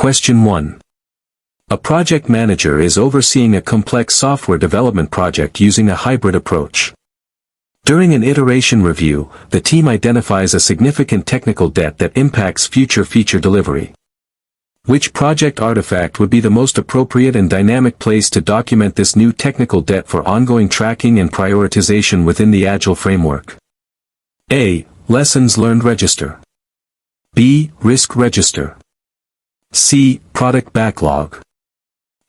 Question 1. A project manager is overseeing a complex software development project using a hybrid approach. During an iteration review, the team identifies a significant technical debt that impacts future feature delivery. Which project artifact would be the most appropriate and dynamic place to document this new technical debt for ongoing tracking and prioritization within the Agile framework? A. Lessons learned register. B. Risk register. C. Product backlog.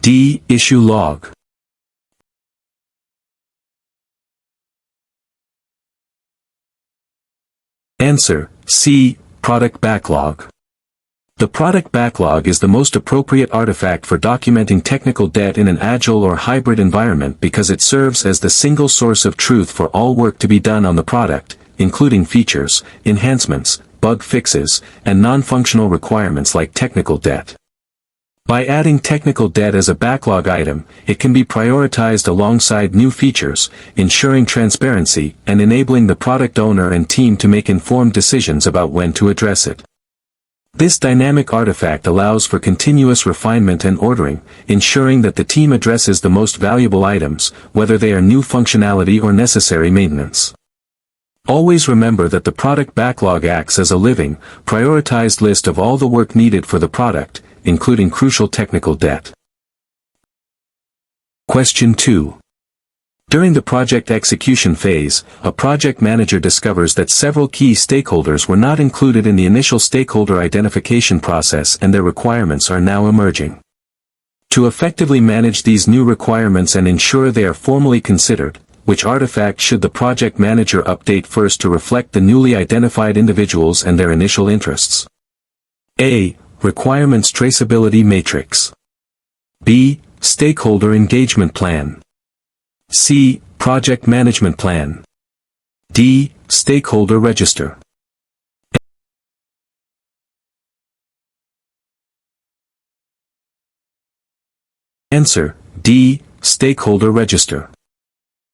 D. Issue log. Answer: C. Product backlog. The product backlog is the most appropriate artifact for documenting technical debt in an agile or hybrid environment because it serves as the single source of truth for all work to be done on the product, including features, enhancements, bug fixes, and non-functional requirements like technical debt. By adding technical debt as a backlog item, it can be prioritized alongside new features, ensuring transparency and enabling the product owner and team to make informed decisions about when to address it. This dynamic artifact allows for continuous refinement and ordering, ensuring that the team addresses the most valuable items, whether they are new functionality or necessary maintenance. Always remember that the product backlog acts as a living, prioritized list of all the work needed for the product, including crucial technical debt. Question 2. During the project execution phase, a project manager discovers that several key stakeholders were not included in the initial stakeholder identification process and their requirements are now emerging. To effectively manage these new requirements and ensure they are formally considered, which artifact should the project manager update first to reflect the newly identified individuals and their initial interests? A. Requirements traceability matrix. B. Stakeholder engagement plan. C. Project management plan. D. Stakeholder register. Answer: D. Stakeholder register.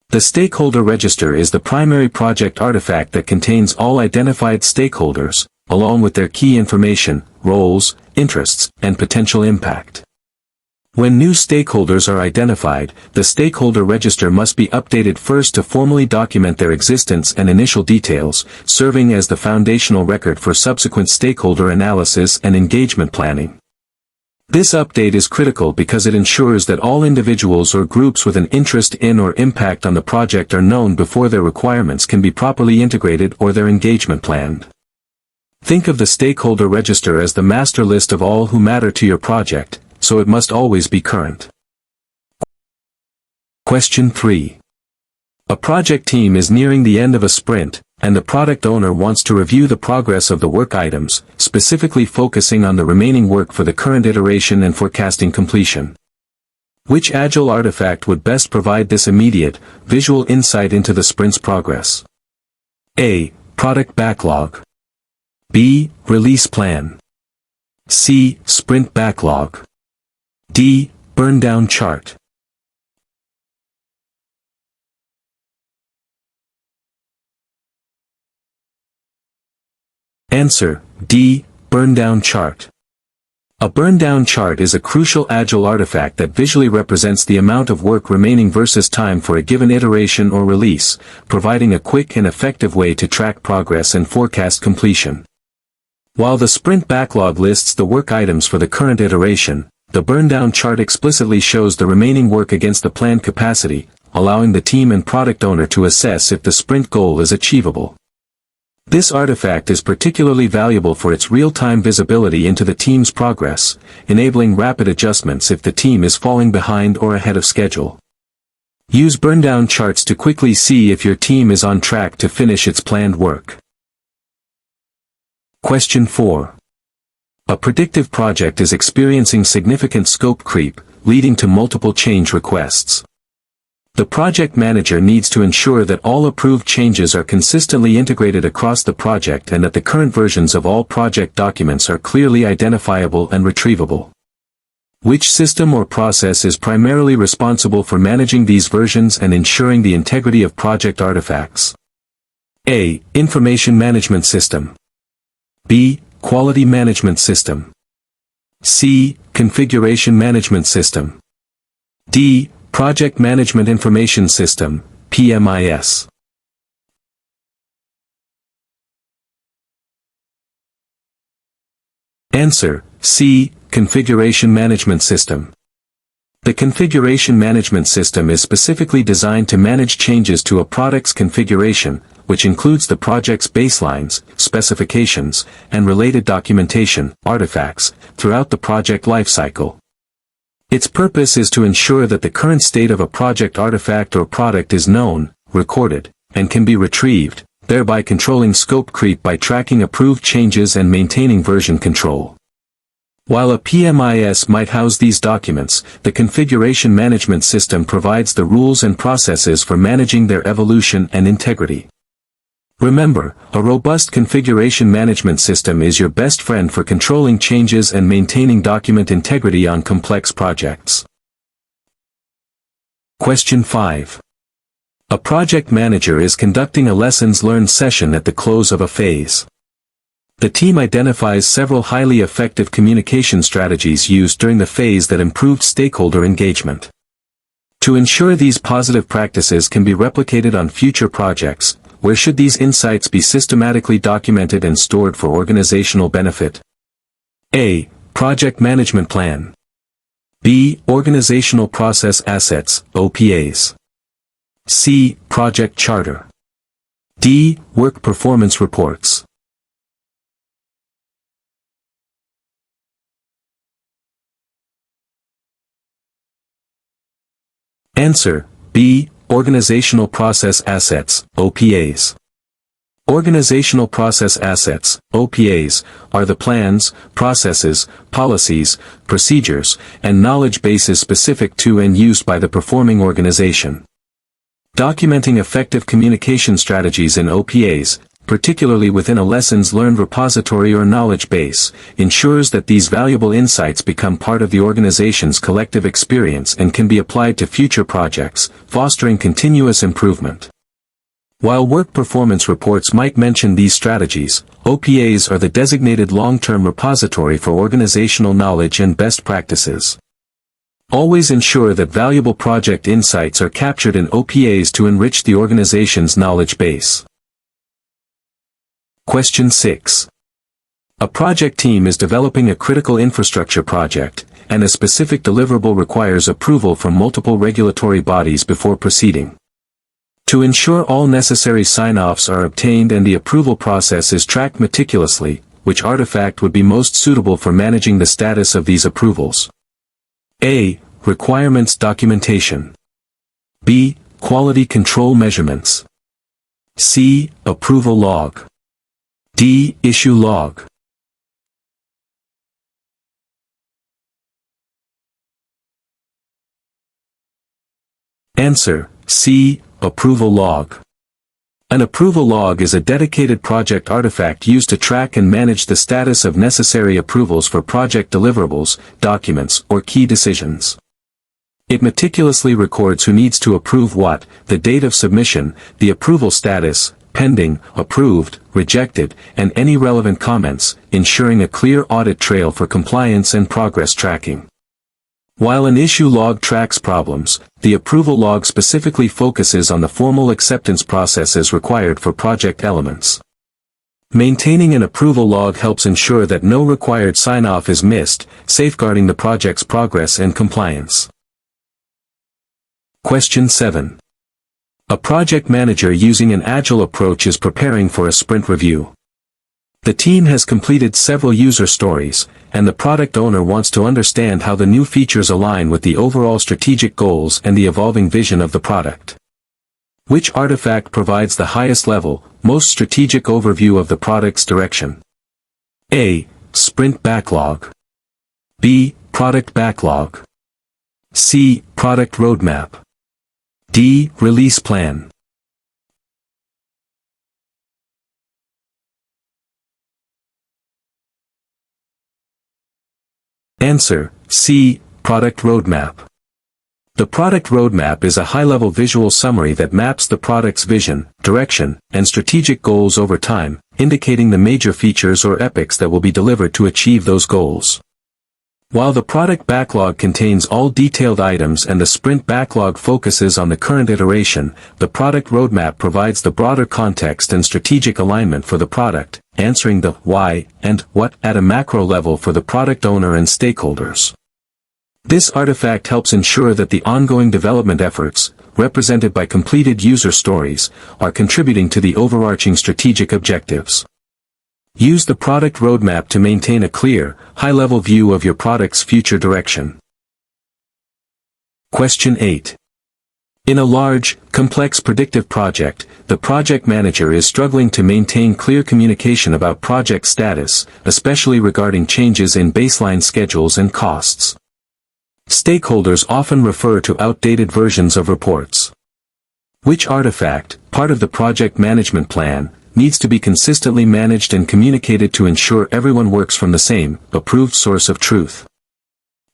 The stakeholder register is the primary project artifact that contains all identified stakeholders, along with their key information, roles, interests, and potential impact. When new stakeholders are identified, the stakeholder register must be updated first to formally document their existence and initial details, serving as the foundational record for subsequent stakeholder analysis and engagement planning. This update is critical because it ensures that all individuals or groups with an interest in or impact on the project are known before their requirements can be properly integrated or their engagement planned. Think of the stakeholder register as the master list of all who matter to your project, so it must always be current. Question 3. A project team is nearing the end of a sprint, and the product owner wants to review the progress of the work items, specifically focusing on the remaining work for the current iteration and forecasting completion. Which Agile artifact would best provide this immediate, visual insight into the sprint's progress? A. Product backlog. B. Release plan. C. Sprint backlog. D. Burn-down chart. Answer: D. Burn-down chart. A burn-down chart is a crucial Agile artifact that visually represents the amount of work remaining versus time for a given iteration or release, providing a quick and effective way to track progress and forecast completion. While the sprint backlog lists the work items for the current iteration, the burn-down chart explicitly shows the remaining work against the planned capacity, allowing the team and product owner to assess if the sprint goal is achievable. This artifact is particularly valuable for its real-time visibility into the team's progress, enabling rapid adjustments if the team is falling behind or ahead of schedule. Use burn-down charts to quickly see if your team is on track to finish its planned work. Question 4. A predictive project is experiencing significant scope creep, leading to multiple change requests. The project manager needs to ensure that all approved changes are consistently integrated across the project and that the current versions of all project documents are clearly identifiable and retrievable. Which system or process is primarily responsible for managing these versions and ensuring the integrity of project artifacts? A. Information management system. B. Quality management system. C. Configuration Management System. D. Project Management Information System, PMIS. Answer: C. Configuration Management System. The configuration management system is specifically designed to manage changes to a product's configuration, which includes the project's baselines, specifications, and related documentation, artifacts, throughout the project lifecycle. Its purpose is to ensure that the current state of a project artifact or product is known, recorded, and can be retrieved, thereby controlling scope creep by tracking approved changes and maintaining version control. While a PMIS might house these documents, the configuration management system provides the rules and processes for managing their evolution and integrity. Remember, a robust configuration management system is your best friend for controlling changes and maintaining document integrity on complex projects. Question 5. A project manager is conducting a lessons learned session at the close of a phase. The team identifies several highly effective communication strategies used during the phase that improved stakeholder engagement. To ensure these positive practices can be replicated on future projects, where should these insights be systematically documented and stored for organizational benefit? A. Project Management Plan. B. Organizational Process Assets, OPAs. C. Project Charter. D. Work Performance Reports. Answer: B. Organizational Process Assets, OPAs. Organizational Process Assets, OPAs, are the plans, processes, policies, procedures, and knowledge bases specific to and used by the performing organization. Documenting effective communication strategies in OPAs, particularly within a lessons learned repository or knowledge base, ensures that these valuable insights become part of the organization's collective experience and can be applied to future projects, fostering continuous improvement. While work performance reports might mention these strategies, OPAs are the designated long-term repository for organizational knowledge and best practices. Always ensure that valuable project insights are captured in OPAs to enrich the organization's knowledge base. Question 6. A project team is developing a critical infrastructure project, and a specific deliverable requires approval from multiple regulatory bodies before proceeding. To ensure all necessary sign-offs are obtained and the approval process is tracked meticulously, which artifact would be most suitable for managing the status of these approvals? A. Requirements documentation. B. Quality control measurements. C. Approval log. D. Issue log. Answer: C. Approval log. An approval log is a dedicated project artifact used to track and manage the status of necessary approvals for project deliverables, documents, or key decisions. It meticulously records who needs to approve what, the date of submission, the approval status, pending, approved, rejected, and any relevant comments, ensuring a clear audit trail for compliance and progress tracking. While an issue log tracks problems, the approval log specifically focuses on the formal acceptance processes required for project elements. Maintaining an approval log helps ensure that no required sign-off is missed, safeguarding the project's progress and compliance. Question 7. A project manager using an Agile approach is preparing for a sprint review. The team has completed several user stories, and the product owner wants to understand how the new features align with the overall strategic goals and the evolving vision of the product. Which artifact provides the highest level, most strategic overview of the product's direction? A. Sprint backlog. B. Product backlog. C. Product roadmap. D. Release plan. Answer: C. Product roadmap. The product roadmap is a high-level visual summary that maps the product's vision, direction, and strategic goals over time, indicating the major features or epics that will be delivered to achieve those goals. While the product backlog contains all detailed items and the sprint backlog focuses on the current iteration, the product roadmap provides the broader context and strategic alignment for the product, answering the why and what at a macro level for the product owner and stakeholders. This artifact helps ensure that the ongoing development efforts, represented by completed user stories, are contributing to the overarching strategic objectives. Use the product roadmap to maintain a clear, high-level view of your product's future direction. Question 8. In a large, complex predictive project, the project manager is struggling to maintain clear communication about project status, especially regarding changes in baseline schedules and costs. Stakeholders often refer to outdated versions of reports. Which artifact, part of the project management plan, needs to be consistently managed and communicated to ensure everyone works from the same, approved source of truth?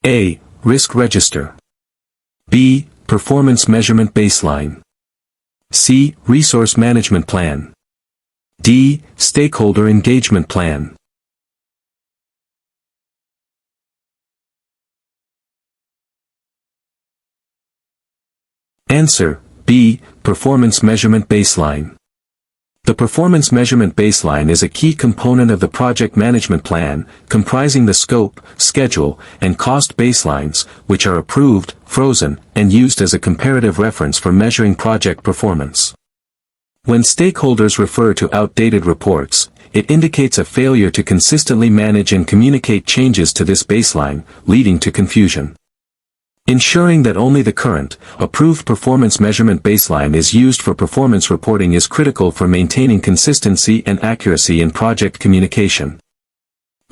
A. Risk register. B. Performance measurement baseline. C. Resource management plan. D. Stakeholder engagement plan. Answer: B. Performance measurement baseline. The performance measurement baseline is a key component of the project management plan, comprising the scope, schedule, and cost baselines, which are approved, frozen, and used as a comparative reference for measuring project performance. When stakeholders refer to outdated reports, it indicates a failure to consistently manage and communicate changes to this baseline, leading to confusion. Ensuring that only the current, approved performance measurement baseline is used for performance reporting is critical for maintaining consistency and accuracy in project communication.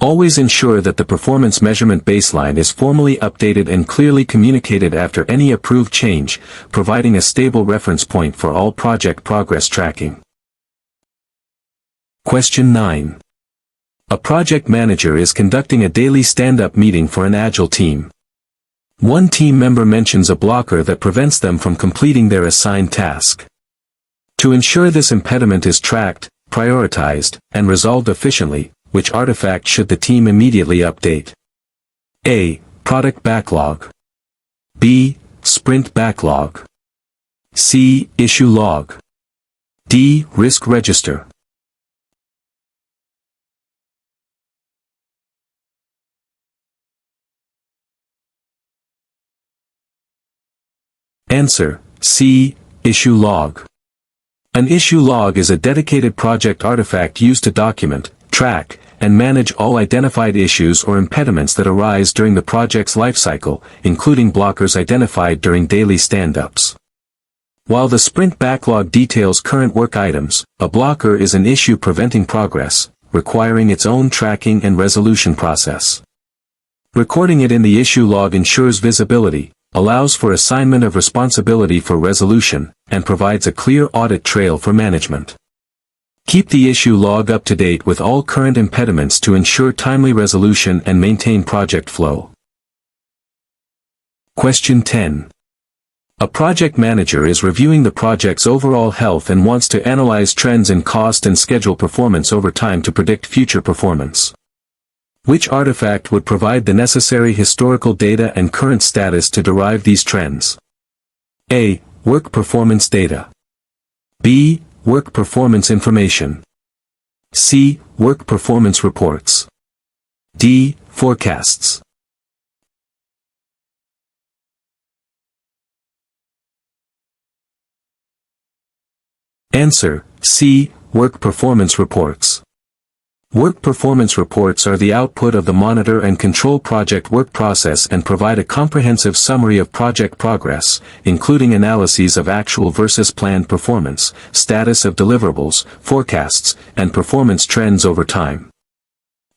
Always ensure that the performance measurement baseline is formally updated and clearly communicated after any approved change, providing a stable reference point for all project progress tracking. Question 9. A project manager is conducting a daily stand-up meeting for an Agile team. One team member mentions a blocker that prevents them from completing their assigned task. To ensure this impediment is tracked, prioritized, and resolved efficiently, which artifact should the team immediately update? A. Product backlog. B. Sprint backlog. C. Issue log. D. Risk register. Answer: C. Issue log. An issue log is a dedicated project artifact used to document, track, and manage all identified issues or impediments that arise during the project's lifecycle, including blockers identified during daily stand-ups. While the sprint backlog details current work items, a blocker is an issue preventing progress, requiring its own tracking and resolution process. Recording it in the issue log ensures visibility, allows for assignment of responsibility for resolution, and provides a clear audit trail for management. Keep the issue log up to date with all current impediments to ensure timely resolution and maintain project flow. Question 10. A project manager is reviewing the project's overall health and wants to analyze trends in cost and schedule performance over time to predict future performance. Which artifact would provide the necessary historical data and current status to derive these trends? A. Work performance data. B. Work performance information. C. Work performance reports. D. Forecasts. Answer: C. Work performance reports. Work performance reports are the output of the monitor and control project work process and provide a comprehensive summary of project progress, including analyses of actual versus planned performance, status of deliverables, forecasts, and performance trends over time.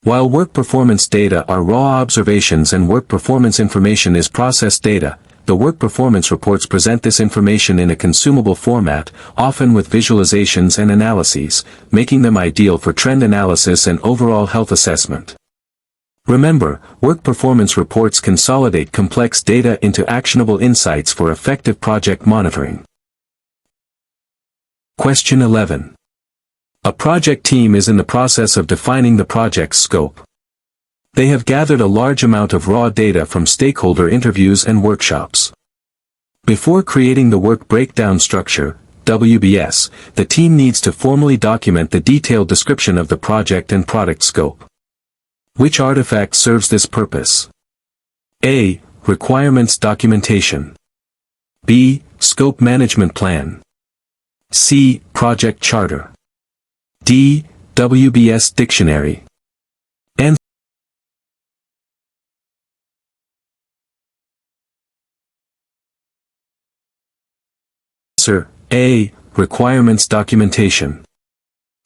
While work performance data are raw observations and work performance information is processed data, the work performance reports present this information in a consumable format, often with visualizations and analyses, making them ideal for trend analysis and overall health assessment. Remember, work performance reports consolidate complex data into actionable insights for effective project monitoring. Question 11. A project team is in the process of defining the project's scope. They have gathered a large amount of raw data from stakeholder interviews and workshops. Before creating the work breakdown structure, WBS, the team needs to formally document the detailed description of the project and product scope. Which artifact serves this purpose? A. Requirements documentation. B. Scope management plan. C. Project charter. D. WBS dictionary. Answer A. Requirements documentation.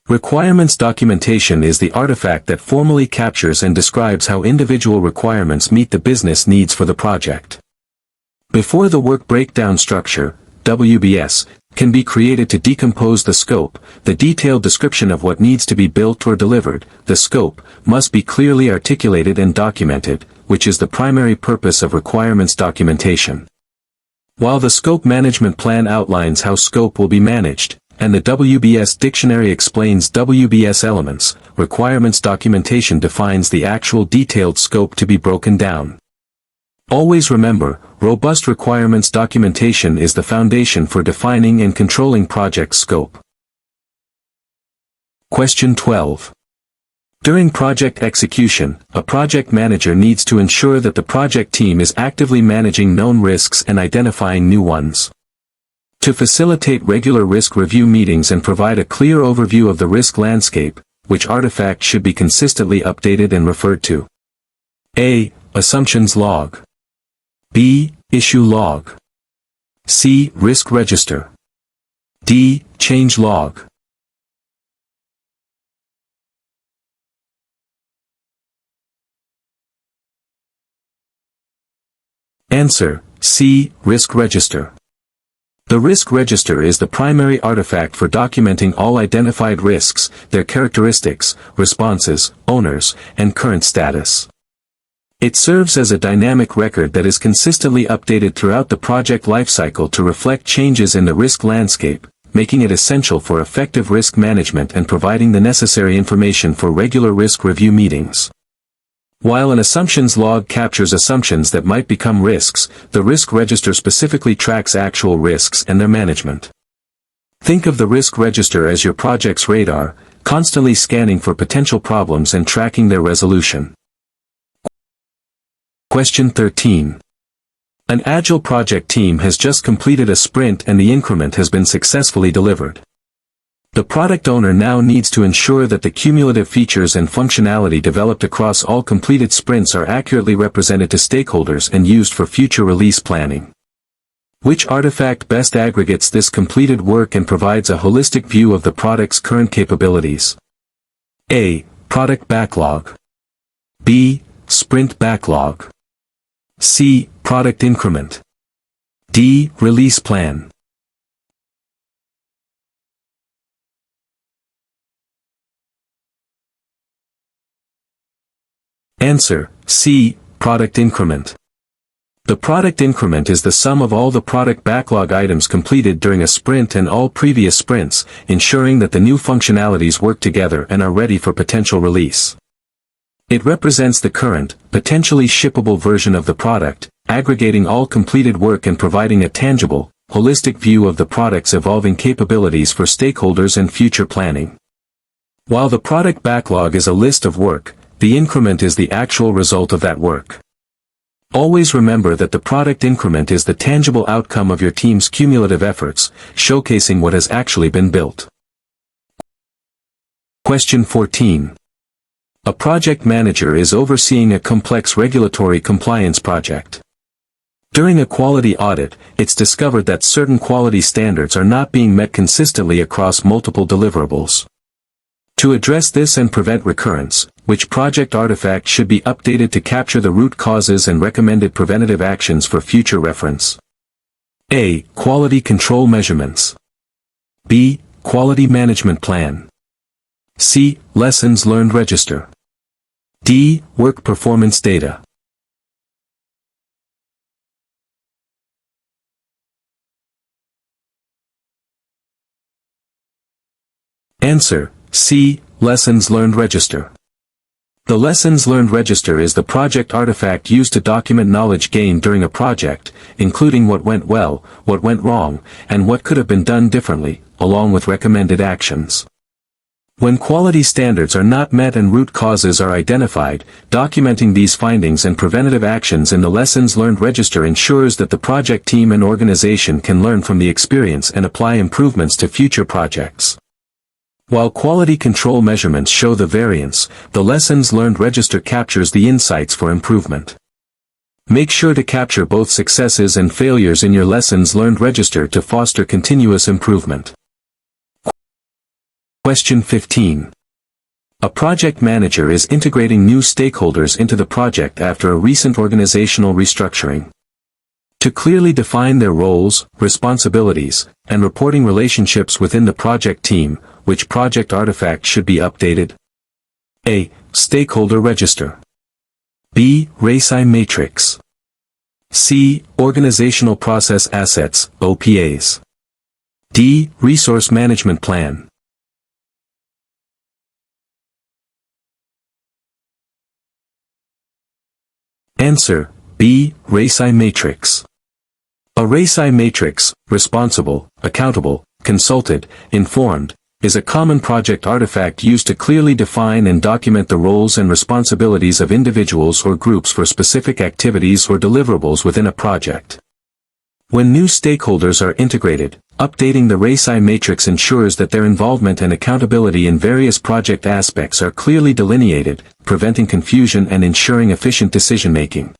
Requirements documentation is the artifact that formally captures and describes how individual requirements meet the business needs for the project. Before the work breakdown structure, WBS, can be created to decompose the scope, the detailed description of what needs to be built or delivered, the scope, must be clearly articulated and documented, which is the primary purpose of requirements documentation. While the scope management plan outlines how scope will be managed, and the WBS dictionary explains WBS elements, requirements documentation defines the actual detailed scope to be broken down. Always remember, robust requirements documentation is the foundation for defining and controlling project scope. Question 12. During project execution, a project manager needs to ensure that the project team is actively managing known risks and identifying new ones. To facilitate regular risk review meetings and provide a clear overview of the risk landscape, which artifact should be consistently updated and referred to? A. Assumptions log. B. Issue log. C. Risk register. D. Change log. Answer C. Risk register. The risk register is the primary artifact for documenting all identified risks, their characteristics, responses, owners, and current status. It serves as a dynamic record that is consistently updated throughout the project lifecycle to reflect changes in the risk landscape, making it essential for effective risk management and providing the necessary information for regular risk review meetings. While an assumptions log captures assumptions that might become risks, the risk register specifically tracks actual risks and their management. Think of the risk register as your project's radar, constantly scanning for potential problems and tracking their resolution. Question 13. An Agile project team has just completed a sprint and the increment has been successfully delivered. The product owner now needs to ensure that the cumulative features and functionality developed across all completed sprints are accurately represented to stakeholders and used for future release planning. Which artifact best aggregates this completed work and provides a holistic view of the product's current capabilities? A. Product backlog. B. Sprint backlog. C. Product increment. D. Release plan. Answer C. Product increment. The product increment is the sum of all the product backlog items completed during a sprint and all previous sprints, ensuring that the new functionalities work together and are ready for potential release. It represents the current, potentially shippable version of the product, aggregating all completed work and providing a tangible, holistic view of the product's evolving capabilities for stakeholders and future planning. While the product backlog is a list of work, the increment is the actual result of that work. Always remember that the product increment is the tangible outcome of your team's cumulative efforts, showcasing what has actually been built. Question 14. A project manager is overseeing a complex regulatory compliance project. During a quality audit, it's discovered that certain quality standards are not being met consistently across multiple deliverables. To address this and prevent recurrence, which project artifact should be updated to capture the root causes and recommended preventative actions for future reference? A. Quality control measurements. B. Quality management plan. C. Lessons learned register. D. Work performance data. Answer C. Lessons learned register. The Lessons Learned Register is the project artifact used to document knowledge gained during a project, including what went well, what went wrong, and what could have been done differently, along with recommended actions. When quality standards are not met and root causes are identified, documenting these findings and preventative actions in the Lessons Learned Register ensures that the project team and organization can learn from the experience and apply improvements to future projects. While quality control measurements show the variance, the Lessons Learned Register captures the insights for improvement. Make sure to capture both successes and failures in your Lessons Learned Register to foster continuous improvement. Question 15. A project manager is integrating new stakeholders into the project after a recent organizational restructuring. To clearly define their roles, responsibilities, and reporting relationships within the project team, which project artifact should be updated? A. Stakeholder Register. B. RACI Matrix. C. Organizational Process Assets, OPAs. D. Resource Management Plan. Answer: B. RACI Matrix. A RACI matrix, responsible, accountable, consulted, informed, is a common project artifact used to clearly define and document the roles and responsibilities of individuals or groups for specific activities or deliverables within a project. When new stakeholders are integrated, updating the RACI matrix ensures that their involvement and accountability in various project aspects are clearly delineated, preventing confusion and ensuring efficient decision-making.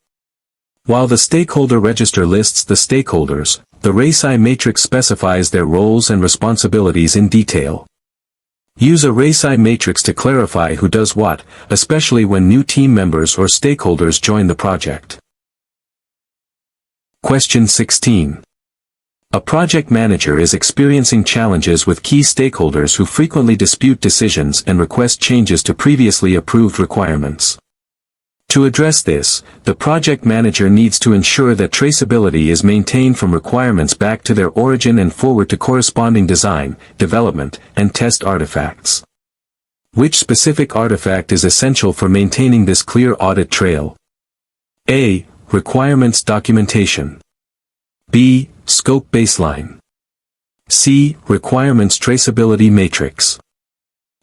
While the Stakeholder Register lists the stakeholders, the RACI matrix specifies their roles and responsibilities in detail. Use a RACI matrix to clarify who does what, especially when new team members or stakeholders join the project. Question 16. A project manager is experiencing challenges with key stakeholders who frequently dispute decisions and request changes to previously approved requirements. To address this, the project manager needs to ensure that traceability is maintained from requirements back to their origin and forward to corresponding design, development, and test artifacts. Which specific artifact is essential for maintaining this clear audit trail? A. Requirements documentation. B. Scope baseline. C. Requirements traceability matrix.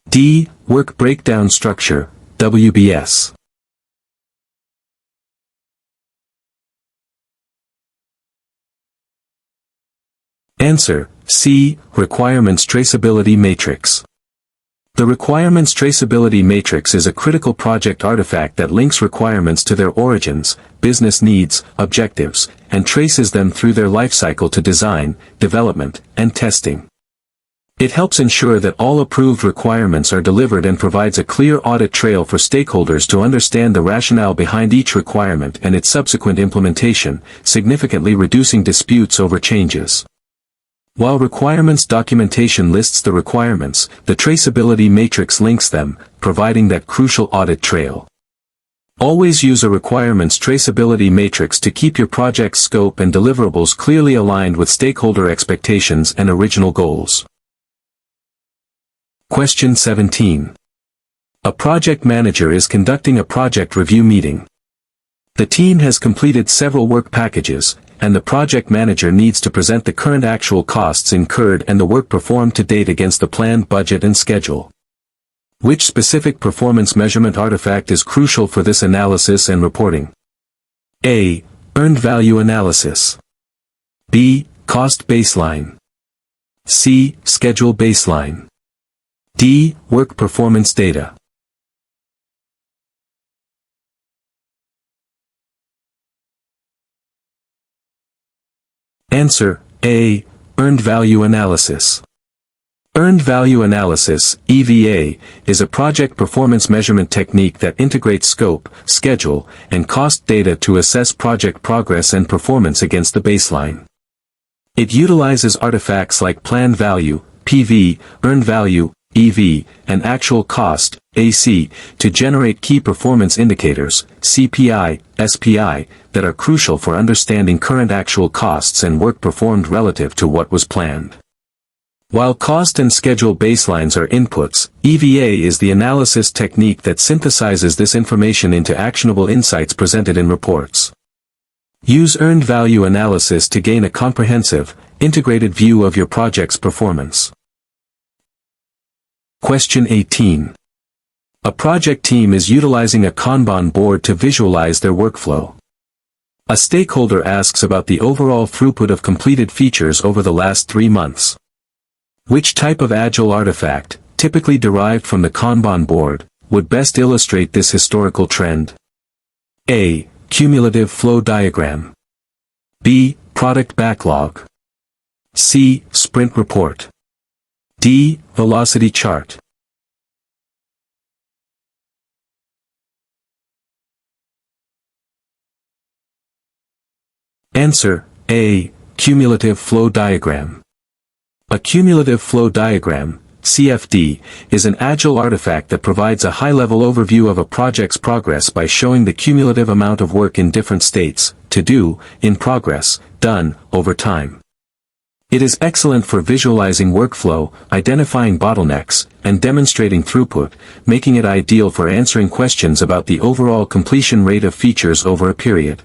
D. Work breakdown structure, WBS. Answer: C. Requirements traceability matrix. The Requirements Traceability Matrix is a critical project artifact that links requirements to their origins, business needs, objectives, and traces them through their lifecycle to design, development, and testing. It helps ensure that all approved requirements are delivered and provides a clear audit trail for stakeholders to understand the rationale behind each requirement and its subsequent implementation, significantly reducing disputes over changes. While requirements documentation lists the requirements, the traceability matrix links them, providing that crucial audit trail. Always use a requirements traceability matrix to keep your project's scope and deliverables clearly aligned with stakeholder expectations and original goals. Question 17. A project manager is conducting a project review meeting. The team has completed several work packages, and the project manager needs to present the current actual costs incurred and the work performed to date against the planned budget and schedule. Which specific performance measurement artifact is crucial for this analysis and reporting? A. Earned value analysis. B. Cost baseline. C. Schedule baseline. D. Work performance data. Answer: A. Earned value analysis. Earned value analysis, EVA, is a project performance measurement technique that integrates scope, schedule, and cost data to assess project progress and performance against the baseline. It utilizes artifacts like planned value, PV, earned value, EV, and actual cost, AC, to generate key performance indicators, CPI, SPI, that are crucial for understanding current actual costs and work performed relative to what was planned. While cost and schedule baselines are inputs, EVA is the analysis technique that synthesizes this information into actionable insights presented in reports. Use earned value analysis to gain a comprehensive, integrated view of your project's performance. Question 18. A project team is utilizing a Kanban board to visualize their workflow. A stakeholder asks about the overall throughput of completed features over the last 3 months. Which type of Agile artifact, typically derived from the Kanban board, would best illustrate this historical trend? A. Cumulative flow diagram. B. Product backlog. C. Sprint report. D. Velocity chart. Answer: A. Cumulative flow diagram. A cumulative flow diagram, CFD, is an Agile artifact that provides a high-level overview of a project's progress by showing the cumulative amount of work in different states, to do, in progress, done, over time. It is excellent for visualizing workflow, identifying bottlenecks, and demonstrating throughput, making it ideal for answering questions about the overall completion rate of features over a period.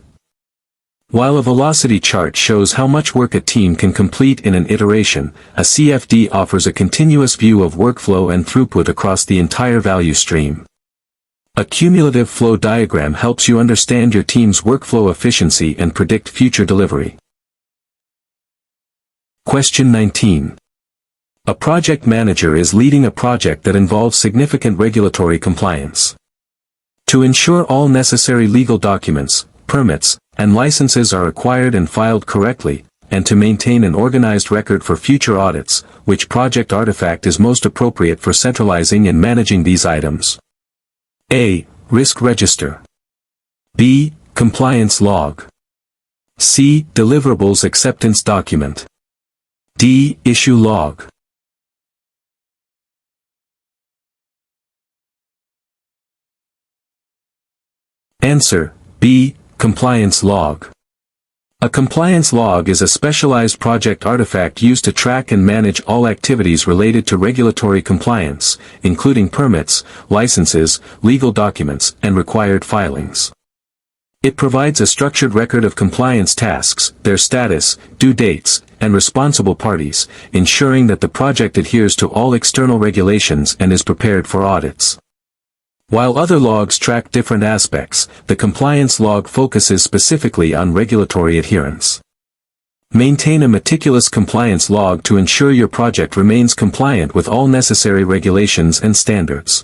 While a velocity chart shows how much work a team can complete in an iteration, a CFD offers a continuous view of workflow and throughput across the entire value stream. A cumulative flow diagram helps you understand your team's workflow efficiency and predict future delivery. Question 19. A project manager is leading a project that involves significant regulatory compliance. To ensure all necessary legal documents, permits, and licenses are acquired and filed correctly, and to maintain an organized record for future audits, which project artifact is most appropriate for centralizing and managing these items? A. Risk register. B. Compliance log. C. Deliverables acceptance document. D. Issue log. Answer: B. Compliance log. A compliance log is a specialized project artifact used to track and manage all activities related to regulatory compliance, including permits, licenses, legal documents, and required filings. It provides a structured record of compliance tasks, their status, due dates, and responsible parties, ensuring that the project adheres to all external regulations and is prepared for audits. While other logs track different aspects, the compliance log focuses specifically on regulatory adherence. Maintain a meticulous compliance log to ensure your project remains compliant with all necessary regulations and standards.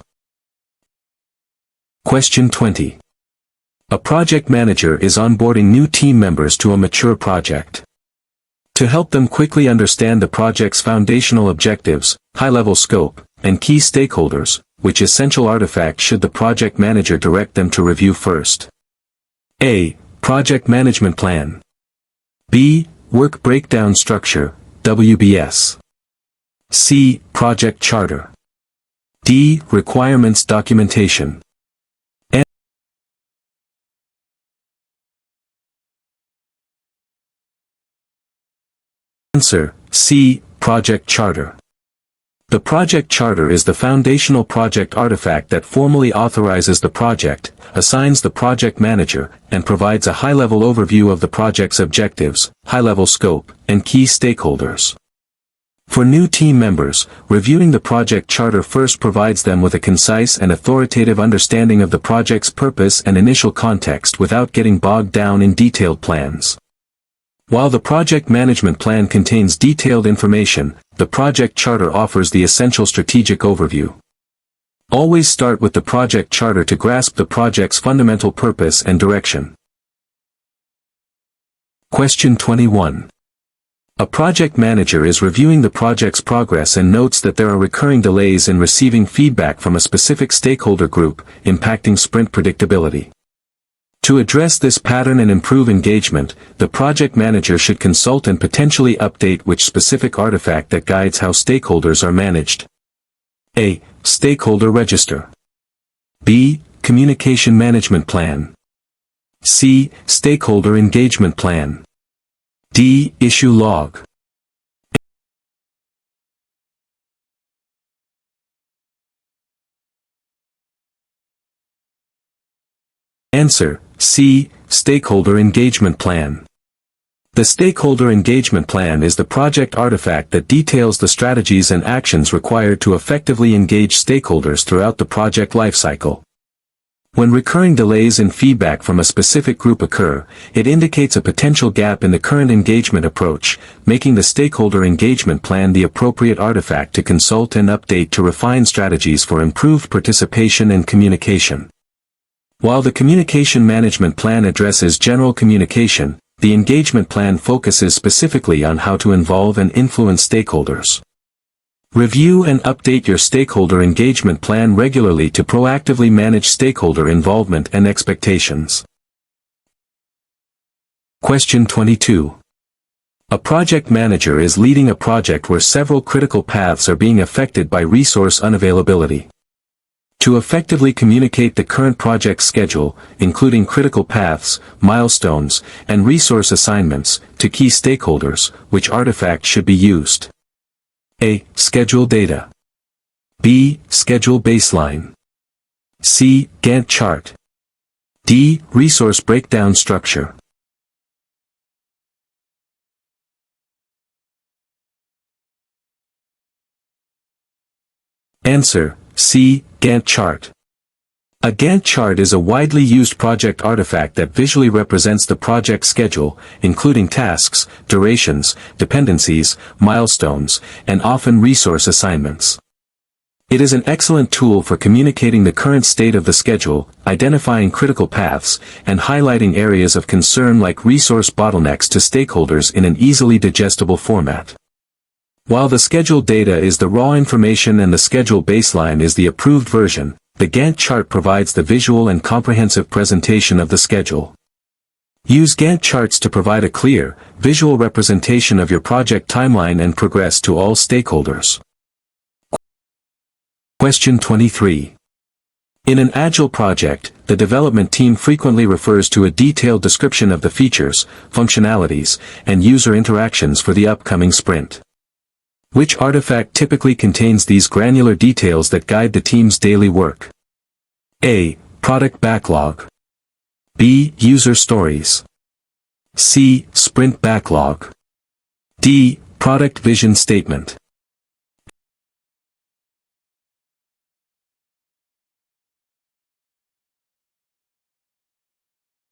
Question 20. A project manager is onboarding new team members to a mature project. To help them quickly understand the project's foundational objectives, high-level scope, and key stakeholders, which essential artifact should the project manager direct them to review first? A. Project management plan. B. Work breakdown structure, WBS. C. Project charter. D. Requirements documentation. Answer: C. Project charter. The project charter is the foundational project artifact that formally authorizes the project, assigns the project manager, and provides a high-level overview of the project's objectives, high-level scope, and key stakeholders. For new team members, reviewing the project charter first provides them with a concise and authoritative understanding of the project's purpose and initial context without getting bogged down in detailed plans. While the project management plan contains detailed information, the project charter offers the essential strategic overview. Always start with the project charter to grasp the project's fundamental purpose and direction. Question 21. A project manager is reviewing the project's progress and notes that there are recurring delays in receiving feedback from a specific stakeholder group, impacting sprint predictability. To address this pattern and improve engagement, the project manager should consult and potentially update which specific artifact that guides how stakeholders are managed. A. Stakeholder register. B. Communication management plan. C. Stakeholder engagement plan. D. Issue log. Answer: C. Stakeholder Engagement Plan. The Stakeholder Engagement Plan is the project artifact that details the strategies and actions required to effectively engage stakeholders throughout the project lifecycle. When recurring delays in feedback from a specific group occur, it indicates a potential gap in the current engagement approach, making the Stakeholder Engagement Plan the appropriate artifact to consult and update to refine strategies for improved participation and communication. While the Communication Management Plan addresses general communication, the Engagement Plan focuses specifically on how to involve and influence stakeholders. Review and update your Stakeholder Engagement Plan regularly to proactively manage stakeholder involvement and expectations. Question 22. A project manager is leading a project where several critical paths are being affected by resource unavailability. To effectively communicate the current project schedule, including critical paths, milestones, and resource assignments, to key stakeholders, which artifact should be used? A. Schedule data. B. Schedule baseline. C. Gantt chart. D. Resource breakdown structure. Answer: C. Gantt chart. A Gantt chart is a widely used project artifact that visually represents the project schedule, including tasks, durations, dependencies, milestones, and often resource assignments. It is an excellent tool for communicating the current state of the schedule, identifying critical paths, and highlighting areas of concern like resource bottlenecks to stakeholders in an easily digestible format. While the schedule data is the raw information and the schedule baseline is the approved version, the Gantt chart provides the visual and comprehensive presentation of the schedule. Use Gantt charts to provide a clear, visual representation of your project timeline and progress to all stakeholders. Question 23. In an Agile project, the development team frequently refers to a detailed description of the features, functionalities, and user interactions for the upcoming sprint. Which artifact typically contains these granular details that guide the team's daily work? A. Product backlog. B. User stories. C. Sprint backlog. D. Product vision statement.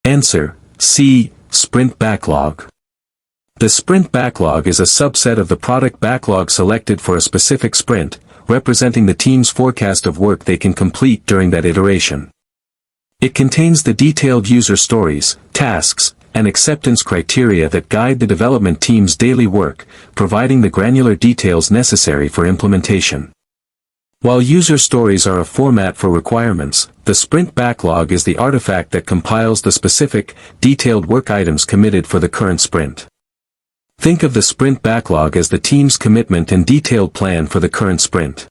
Answer: C. Sprint backlog. The sprint backlog is a subset of the product backlog selected for a specific sprint, representing the team's forecast of work they can complete during that iteration. It contains the detailed user stories, tasks, and acceptance criteria that guide the development team's daily work, providing the granular details necessary for implementation. While user stories are a format for requirements, the sprint backlog is the artifact that compiles the specific, detailed work items committed for the current sprint. Think of the sprint backlog as the team's commitment and detailed plan for the current sprint.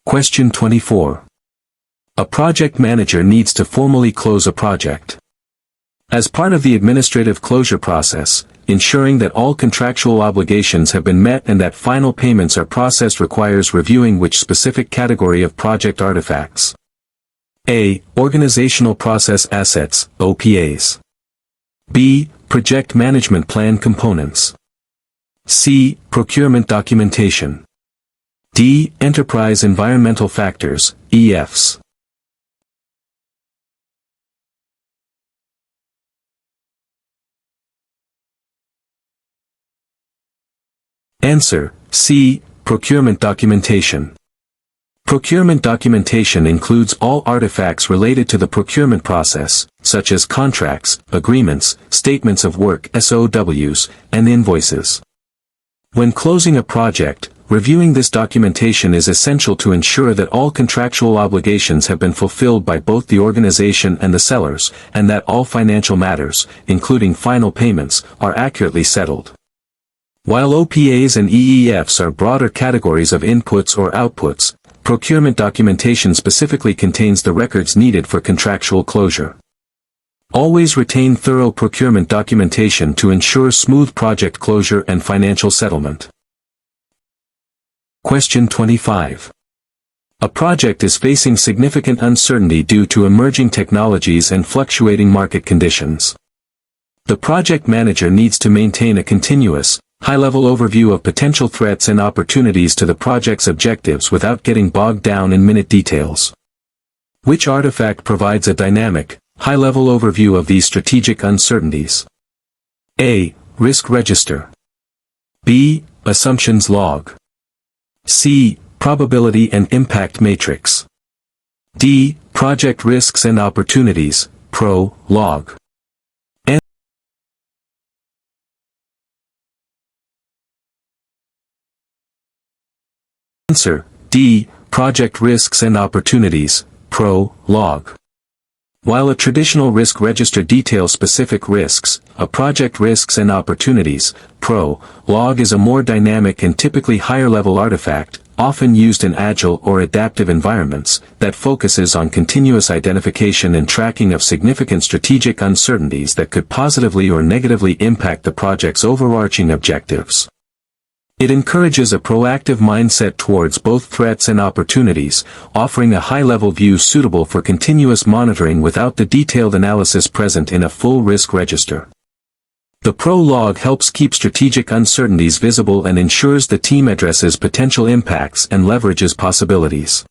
Question 24. A project manager needs to formally close a project. As part of the administrative closure process, ensuring that all contractual obligations have been met and that final payments are processed requires reviewing which specific category of project artifacts. A. Organizational Process Assets, OPAs. B. Project Management Plan Components. C. Procurement Documentation. D. Enterprise Environmental Factors, EFs. Answer: C. Procurement Documentation. Procurement documentation includes all artifacts related to the procurement process, such as contracts, agreements, statements of work (SOWs), and invoices. When closing a project, reviewing this documentation is essential to ensure that all contractual obligations have been fulfilled by both the organization and the sellers, and that all financial matters, including final payments, are accurately settled. While OPAs and EEFs are broader categories of inputs or outputs, procurement documentation specifically contains the records needed for contractual closure. Always retain thorough procurement documentation to ensure smooth project closure and financial settlement. Question 25. A project is facing significant uncertainty due to emerging technologies and fluctuating market conditions. The project manager needs to maintain a continuous, high-level overview of potential threats and opportunities to the project's objectives without getting bogged down in minute details. Which artifact provides a dynamic, high-level overview of these strategic uncertainties? A. Risk Register. B. Assumptions Log. C. Probability and Impact Matrix. D. Project Risks and Opportunities, Pro, Log. Answer, D. Project Risks and Opportunities, Pro, Log. While a traditional risk register details specific risks, a project Risks and Opportunities, Pro, Log is a more dynamic and typically higher-level artifact, often used in agile or adaptive environments, that focuses on continuous identification and tracking of significant strategic uncertainties that could positively or negatively impact the project's overarching objectives. It encourages a proactive mindset towards both threats and opportunities, offering a high-level view suitable for continuous monitoring without the detailed analysis present in a full risk register. The Pro Log helps keep strategic uncertainties visible and ensures the team addresses potential impacts and leverages possibilities.